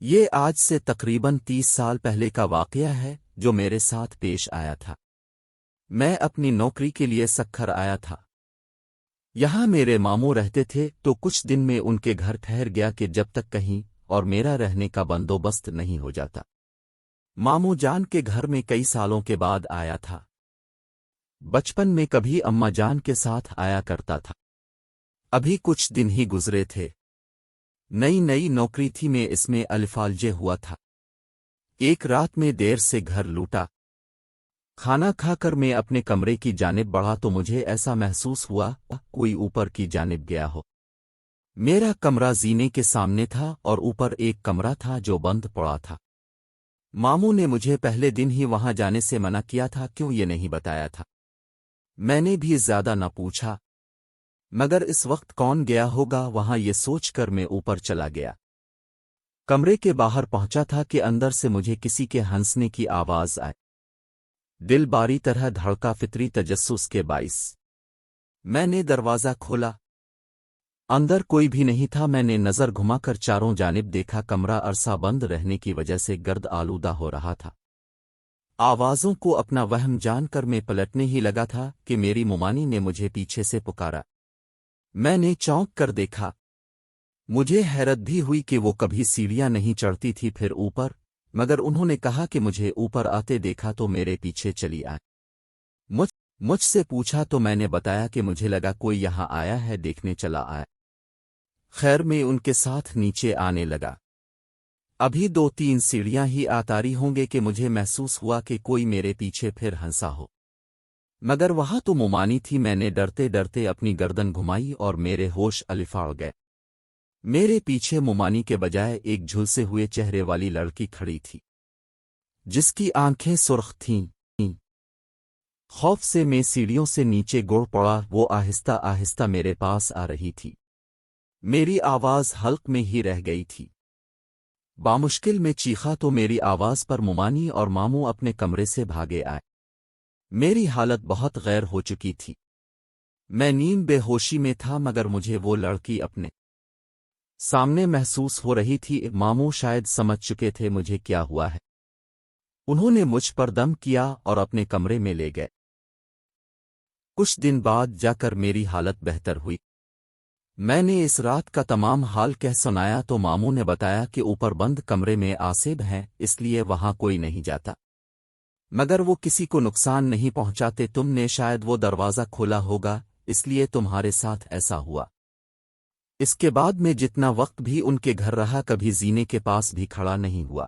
یہ آج سے تقریباً 30 سال پہلے کا واقعہ ہے جو میرے ساتھ پیش آیا تھا۔ میں اپنی نوکری کے لیے سکھر آیا تھا۔ یہاں میرے ماموں رہتے تھے تو کچھ دن میں ان کے گھر ٹھہر گیا کہ جب تک کہیں اور میرا رہنے کا بندوبست نہیں ہو جاتا۔ ماموں جان کے گھر میں کئی سالوں کے بعد آیا تھا۔ بچپن میں کبھی اماں جان کے ساتھ آیا کرتا تھا۔ ابھی کچھ دن ہی گزرے تھے۔ نئی نوکری تھی میں اس میں الفالجے ہوا تھا۔ ایک رات میں دیر سے گھر لوٹا۔ کھانا کھا کر میں اپنے کمرے کی جانب بڑھا تو مجھے ایسا محسوس ہوا کوئی اوپر کی جانب گیا ہو۔ میرا کمرہ زینے کے سامنے تھا اور اوپر ایک کمرہ تھا جو بند پڑا تھا۔ ماموں نے مجھے پہلے دن ہی وہاں جانے سے منع کیا تھا، کیوں یہ نہیں بتایا تھا؟ میں نے بھی زیادہ نہ پوچھا، مگر اس وقت کون گیا ہوگا وہاں یہ سوچ کر میں اوپر چلا گیا۔ کمرے کے باہر پہنچا تھا کہ اندر سے مجھے کسی کے ہنسنے کی آواز آئی۔ دل باری طرح دھڑکا فطری تجسس کے باعث۔ میں نے دروازہ کھولا۔ اندر کوئی بھی نہیں تھا۔ میں نے نظر گھما کر چاروں جانب دیکھا۔ کمرہ عرصہ بند رہنے کی وجہ سے گرد آلودہ ہو رہا تھا۔ آوازوں کو اپنا وہم جان کر میں پلٹنے ہی لگا تھا کہ میری ممانی نے مجھے پیچھے سے پکارا۔ میں نے چونک کر دیکھا۔ مجھے حیرت بھی ہوئی کہ وہ کبھی سیڑھیاں نہیں چڑھتی تھی پھر اوپر، مگر انہوں نے کہا کہ مجھے اوپر آتے دیکھا تو میرے پیچھے چلی آئے۔ مجھ سے پوچھا تو میں نے بتایا کہ مجھے لگا کوئی یہاں آیا ہے، دیکھنے چلا آیا۔ خیر میں ان کے ساتھ نیچے آنے لگا۔ ابھی 2-3 سیڑھیاں ہی آتاری ہوں گے کہ مجھے محسوس ہوا کہ کوئی میرے پیچھے پھر ہنسا ہو، مگر وہاں تو ممانی تھی۔ میں نے ڈرتے ڈرتے اپنی گردن گھمائی اور میرے ہوش الفاڑ گئے۔ میرے پیچھے ممانی کے بجائے ایک جھلسے ہوئے چہرے والی لڑکی کھڑی تھی جس کی آنکھیں سرخ تھیں۔ خوف سے میں سیڑھیوں سے نیچے گر پڑا۔ وہ آہستہ آہستہ میرے پاس آ رہی تھی۔ میری آواز حلق میں ہی رہ گئی تھی۔ بامشکل میں چیخا تو میری آواز پر ممانی اور ماموں اپنے کمرے سے بھاگے آئے۔ میری حالت بہت غیر ہو چکی تھی۔ میں نیم بے ہوشی میں تھا، مگر مجھے وہ لڑکی اپنے سامنے محسوس ہو رہی تھی۔ ماموں شاید سمجھ چکے تھے مجھے کیا ہوا ہے۔ انہوں نے مجھ پر دم کیا اور اپنے کمرے میں لے گئے۔ کچھ دن بعد جا کر میری حالت بہتر ہوئی۔ میں نے اس رات کا تمام حال کہہ سنایا تو ماموں نے بتایا کہ اوپر بند کمرے میں آسیب ہیں، اس لیے وہاں کوئی نہیں جاتا، مگر وہ کسی کو نقصان نہیں پہنچاتے۔ تم نے شاید وہ دروازہ کھولا ہوگا، اس لیے تمہارے ساتھ ایسا ہوا۔ اس کے بعد میں جتنا وقت بھی ان کے گھر رہا کبھی زینے کے پاس بھی کھڑا نہیں ہوا۔